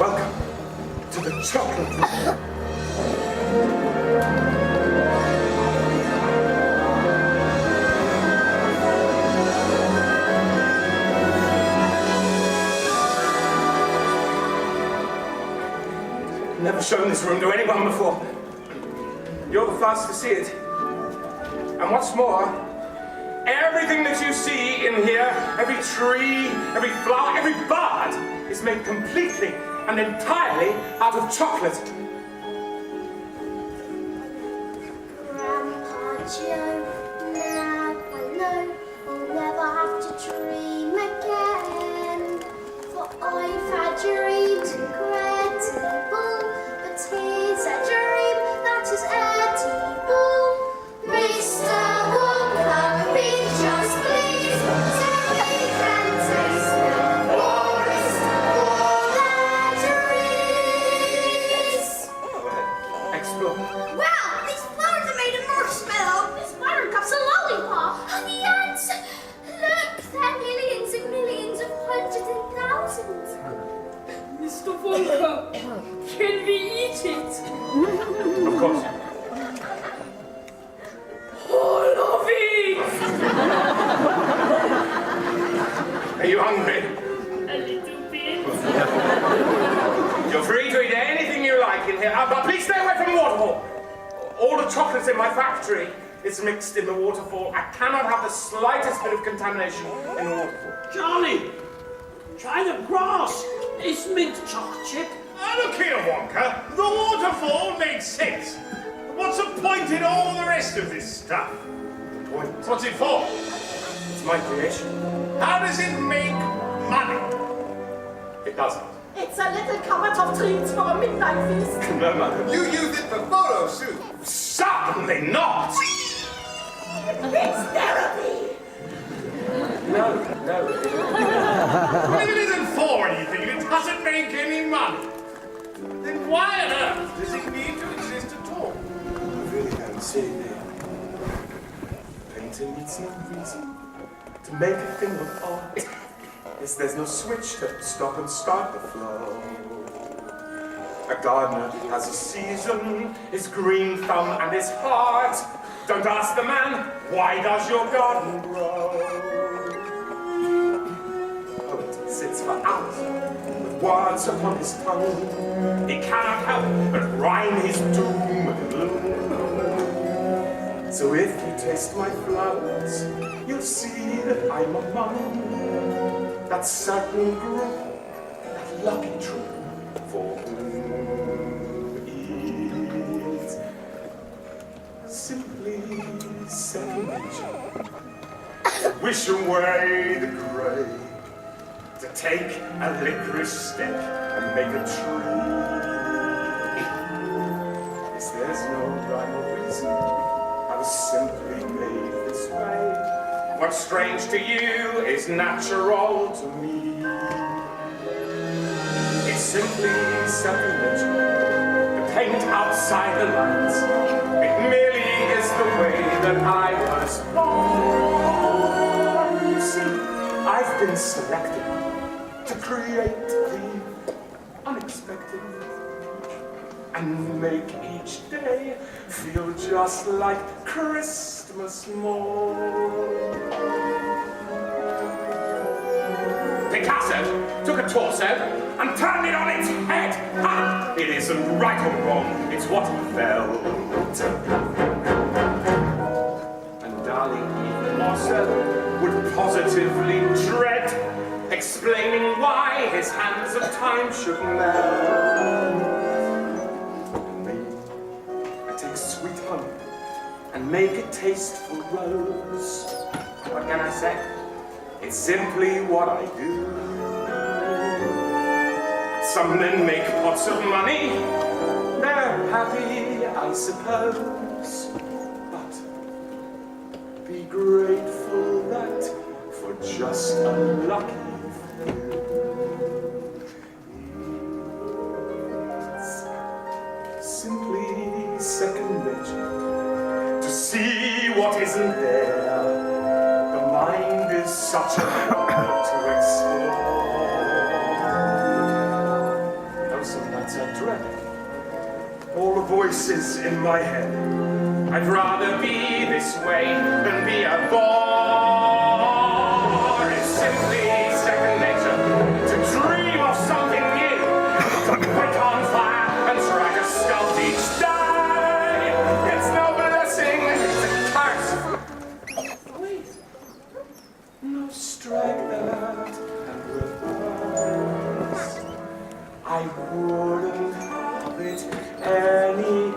Welcome to the chocolate room. Never shown this room to anyone before. You're the first to see it. And what's more, everything that you see in here, every tree, every flower, every bird, is made completely and entirely out of chocolate. Grandpa Joe, now I know I'll never have to dream again. For I've had dreams incredible, but here's a dream that is edible. Mr. Wonka, be just please, so we can taste the forest for their trees. Explore. Wow, these flowers are made of marshmallow. This buttercup's a lollipop. And the ants, look, they're millions and millions of hundreds and thousands. Mr. Wonka, can we eat it? Of course. All of it! Are you hungry? A little bit. You're free to eat anything you like in here, but please stay away from the waterfall. All the chocolates in my factory is mixed in the waterfall. I cannot have the slightest bit of contamination in the waterfall. Charlie, try the grass. It's mint chocolate chip. Look here, Wonka. The waterfall makes sense. What's the point in all the rest of this stuff? Point. What's it for? It's my creation. How does it make money? It doesn't. It's a little cupboard of treats for a midnight feast. No, Mother. You use it for photo shoot. Certainly not! It's therapy. No. Well, if it isn't for anything, it doesn't make any money. Then why on earth does it need to exist at all? I really don't see it. Painting needs no reason to make a thing of art. Yes, there's no switch to stop and start the flow. A gardener has a season, his green thumb and his heart. Don't ask the man, why does your garden grow? Poet sits for hours with words upon his tongue. He cannot help but rhyme his doom and gloom. So if you taste my flowers, you'll see that I'm among that certain group, that lucky troop, for whom it's simply second nature to wish away the grey, to take a licorice stick and make a tree. Yes, there's no rhyme or reason, I was simply made this way. What's strange to you is natural to me. It's simply second nature to paint outside the lines. It merely is the way that I was born. You see, I've been selected to create the unexpected and make each day feel just like Christmas morn. Picasso took a torso and turned it on its head. Ha! It isn't right or wrong, it's what he felt. And darling, even more so, would positively dread explaining why his hands of time should melt. I take sweet honey and make a tasteful rose. What can I say? It's simply what I do. Some men make pots of money. They're happy, I suppose. But be grateful that for just a lucky few, it's simply second nature to see what isn't there. The mind is such a wonder to explore. voices in my head. I'd rather be this way than be a bore. It's simply second nature to dream of something new, to put on fire and try to sculpt each day. It's no blessing, it's a curse. Wait, no, strike that and reverse. I wouldn't have it any